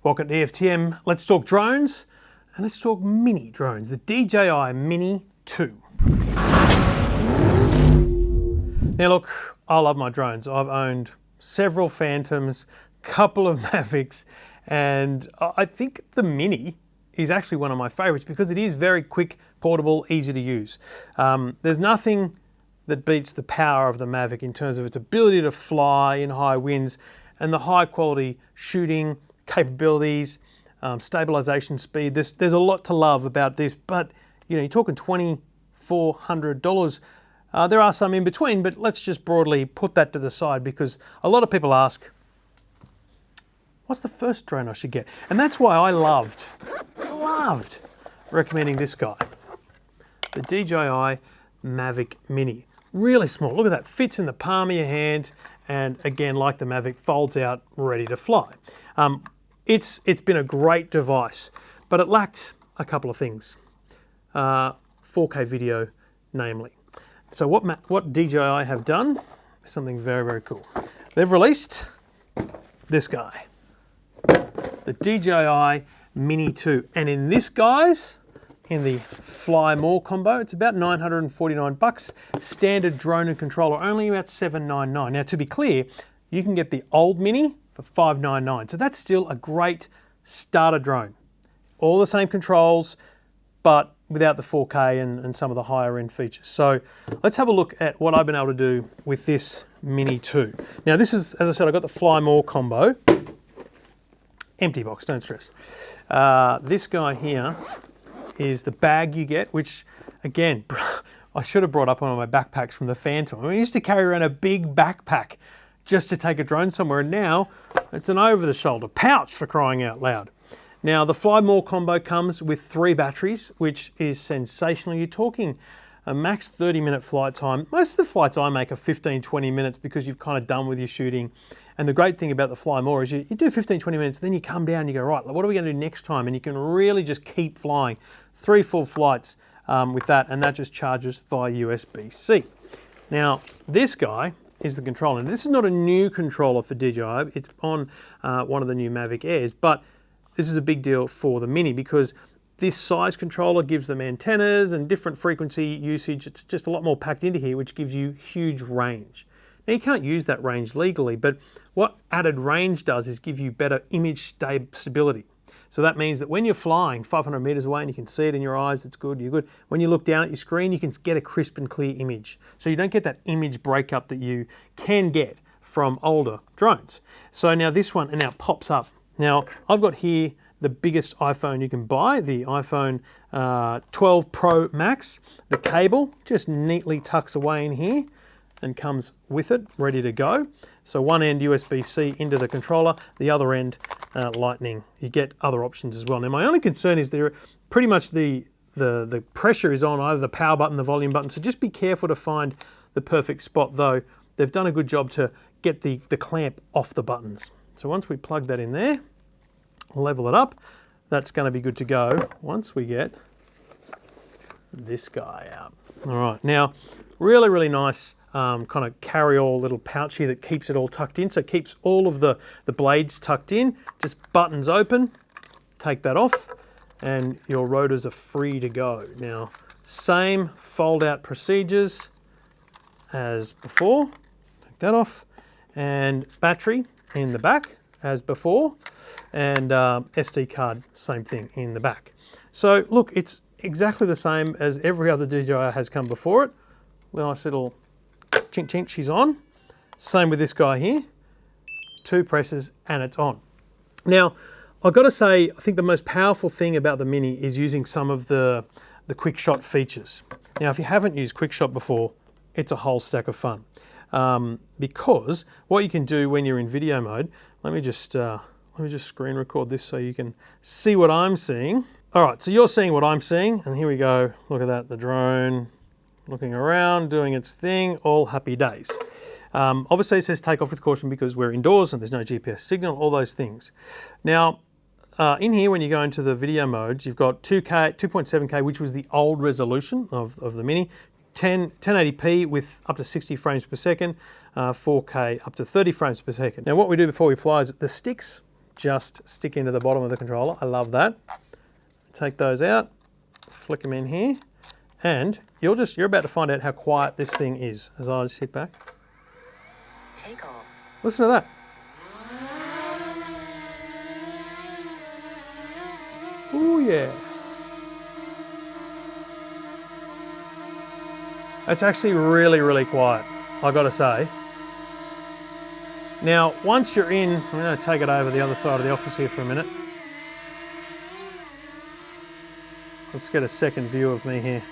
Welcome to EFTM. Let's talk drones and let's talk mini drones, the DJI Mini 2. Now look, I love my drones. I've owned several Phantoms, couple of Mavics, and I think the Mini is actually one of my favorites because it is very quick, portable, easy to use. There's nothing that beats the power of the Mavic in terms of its ability to fly in high winds and the high quality shooting capabilities, stabilization speed. There's a lot to love about this, but you know, you're talking $2,400. There are some in between, but let's just broadly put that to the side because a lot of people ask, what's the first drone I should get? And that's why I loved recommending this guy, the DJI Mavic Mini. Really small, look at that, fits in the palm of your hand, and again, like the Mavic, folds out, ready to fly. It's been a great device, but it lacked a couple of things. 4K video, namely. So what DJI have done is something very, very cool. They've released this guy, the DJI Mini 2. And in this, guys, in the Fly More combo, it's about $949. Standard drone and controller, only about $799. Now, to be clear, you can get the old Mini for $599. So that's still a great starter drone. All the same controls, but without the 4K and some of the higher end features. So let's have a look at what I've been able to do with this Mini 2. Now this is, as I said, I got the Fly More combo. Empty box, don't stress. This guy here is the bag you get, which again, I should have brought up one of my backpacks from the Phantom. I used to carry around a big backpack just to take a drone somewhere, and now it's an over-the-shoulder pouch, for crying out loud. Now the Fly More combo comes with 3 batteries, which is sensational. You're talking a max 30-minute flight time. Most of the flights I make are 15-20 minutes because you've kind of done with your shooting. And the great thing about the Fly More is you do 15-20 minutes, then you come down and you go, right, what are we going to do next time? And you can really just keep flying 3 full flights with that, and that just charges via USB-C. Now this guy is the controller. And this is not a new controller for DJI. It's on one of the new Mavic Airs, but this is a big deal for the Mini because this size controller gives them antennas and different frequency usage. It's just a lot more packed into here, which gives you huge range. Now you can't use that range legally, but what added range does is give you better image stability. So that means that when you're flying 500 meters away and you can see it in your eyes, it's good, you're good. When you look down at your screen, you can get a crisp and clear image. So you don't get that image breakup that you can get from older drones. So now this one, and now it pops up. Now I've got here the biggest iPhone you can buy, the iPhone 12 Pro Max. The cable just neatly tucks away in here and comes with it, ready to go. So one end USB-C into the controller, the other end Lightning. You get other options as well. Now my only concern is there pretty much the pressure is on either the power button, the volume button, so just be careful to find the perfect spot, though they've done a good job to get the clamp off the buttons. So once we plug that in there, level it up, that's going to be good to go once we get this guy out. All right, now really, really nice kind of carry-all little pouch here that keeps it all tucked in. So it keeps all of the blades tucked in, just buttons open, take that off, and your rotors are free to go. Now, same fold-out procedures as before. Take that off, and battery in the back as before, and SD card, same thing in the back. So look, it's exactly the same as every other DJI has come before it. Nice little chink chink, she's on. Same with this guy here. 2 presses and it's on. Now, I've got to say, I think the most powerful thing about the Mini is using some of the quick shot features. Now, if you haven't used quick shot before, it's a whole stack of fun. Because what you can do when you're in video mode, let me just screen record this so you can see what I'm seeing. All right, so you're seeing what I'm seeing, and here we go. Look at that, the drone looking around, doing its thing, all happy days. Obviously it says take off with caution because we're indoors and there's no GPS signal, all those things. Now, in here, when you go into the video modes, you've got 2K, 2.7K, which was the old resolution of the Mini, 1080p with up to 60 frames per second, 4K up to 30 frames per second. Now what we do before we fly is the sticks just stick into the bottom of the controller. I love that. Take those out, flick them in here, and you're about to find out how quiet this thing is as I just sit back. Take off. Listen to that. Oh yeah. It's actually really, really quiet, I've got to say. Now, once you're in, I'm going to take it over the other side of the office here for a minute. Let's get a second view of me here.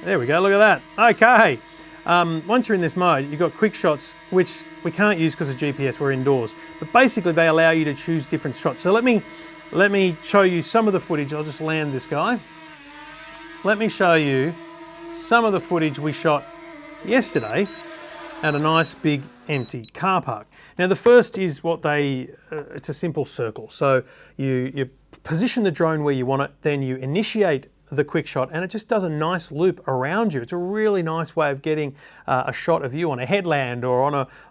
There we go, look at that. Okay. Once you're in this mode, you've got quick shots, which we can't use because of GPS, we're indoors. But basically they allow you to choose different shots. So let me show you some of the footage. I'll just land this guy. Let me show you some of the footage we shot yesterday at a nice big empty car park. Now the first is it's a simple circle. So you position the drone where you want it, then you initiate the quick shot and it just does a nice loop around you. It's a really nice way of getting a shot of you on a headland or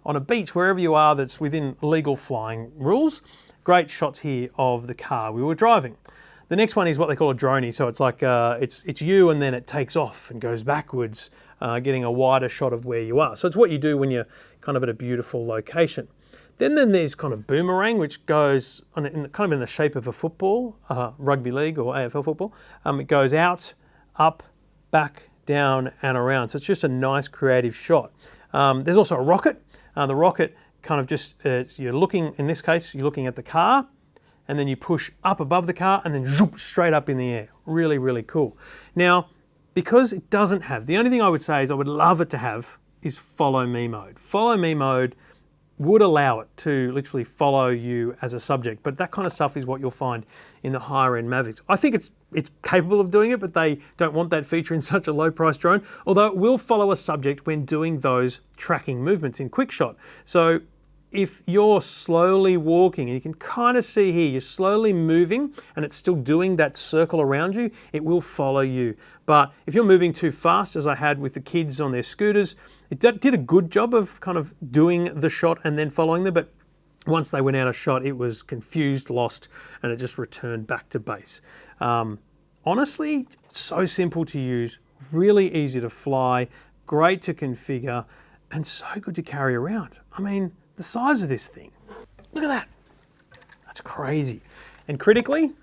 on a beach, wherever you are that's within legal flying rules. Great shots here of the car we were driving. The next one is what they call a droney. So it's like it's you and then it takes off and goes backwards, getting a wider shot of where you are. So it's what you do when you're kind of at a beautiful location. Then there's kind of boomerang, which goes kind of in the shape of a football, rugby league or AFL football. It goes out, up, back, down and around. So it's just a nice creative shot. There's also a rocket. The rocket kind of just, you're looking, in this case, you're looking at the car and then you push up above the car and then zoop, straight up in the air. Really, really cool. Now, because it doesn't have, the only thing I would say is I would love it to have is follow me mode. Follow me mode would allow it to literally follow you as a subject, but that kind of stuff is what you'll find in the higher end Mavics. I think it's capable of doing it, but they don't want that feature in such a low price drone, although it will follow a subject when doing those tracking movements in quick shot. So if you're slowly walking, and you can kind of see here, you're slowly moving and it's still doing that circle around you, it will follow you. But if you're moving too fast, as I had with the kids on their scooters, it did a good job of kind of doing the shot and then following them, but once they went out of shot, it was confused, lost, and it just returned back to base. Honestly, so simple to use, really easy to fly, great to configure, and so good to carry around. I mean, the size of this thing, look at that. That's crazy. And critically,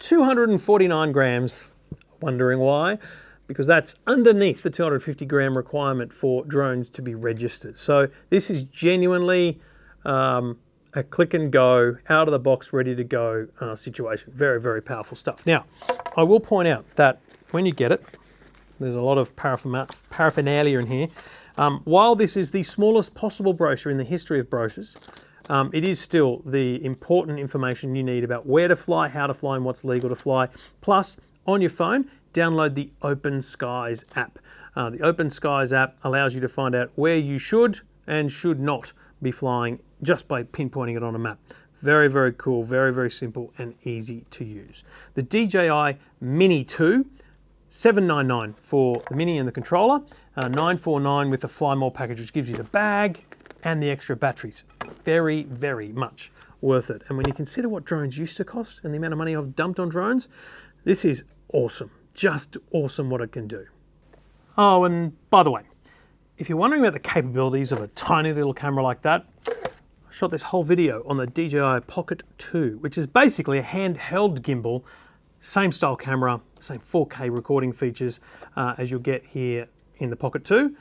249 grams. Wondering why? Because that's underneath the 250 gram requirement for drones to be registered. So this is genuinely a click and go, out of the box, ready to go situation. Very, very powerful stuff. Now, I will point out that when you get it, there's a lot of paraphernalia in here. While this is the smallest possible brochure in the history of brochures, it is still the important information you need about where to fly, how to fly, and what's legal to fly. Plus, on your phone, download the Open Skies app. The Open Skies app allows you to find out where you should and should not be flying just by pinpointing it on a map. Very, very cool, very, very simple and easy to use. The DJI Mini 2, $799 for the Mini and the controller, $949 with the Fly More package, which gives you the bag and the extra batteries. Very, very much worth it. And when you consider what drones used to cost and the amount of money I've dumped on drones, this is awesome. Just awesome what it can do. Oh, and by the way, if you're wondering about the capabilities of a tiny little camera like that, I shot this whole video on the DJI Pocket 2, which is basically a handheld gimbal, same style camera, same 4K recording features as you'll get here in the Pocket 2,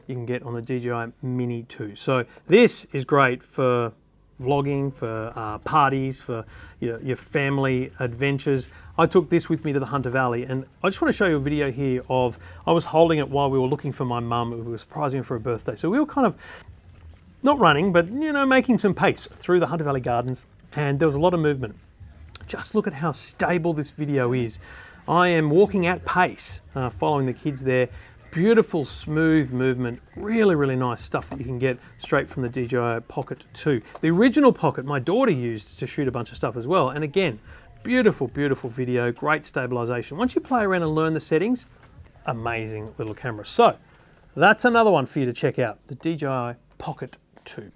you can get on the DJI Mini 2. So this is great for vlogging, for parties, for your family adventures. I took this with me to the Hunter Valley, and I just want to show you a video here of, I was holding it while we were looking for my mum, who was surprising her for her birthday. So we were kind of, not running, but making some pace through the Hunter Valley Gardens, and there was a lot of movement. Just look at how stable this video is. I am walking at pace, following the kids there. Beautiful, smooth movement, really, really nice stuff that you can get straight from the DJI Pocket 2. The original Pocket my daughter used to shoot a bunch of stuff as well, and again, beautiful, beautiful video, great stabilization. Once you play around and learn the settings, amazing little camera. So, that's another one for you to check out, the DJI Pocket 2.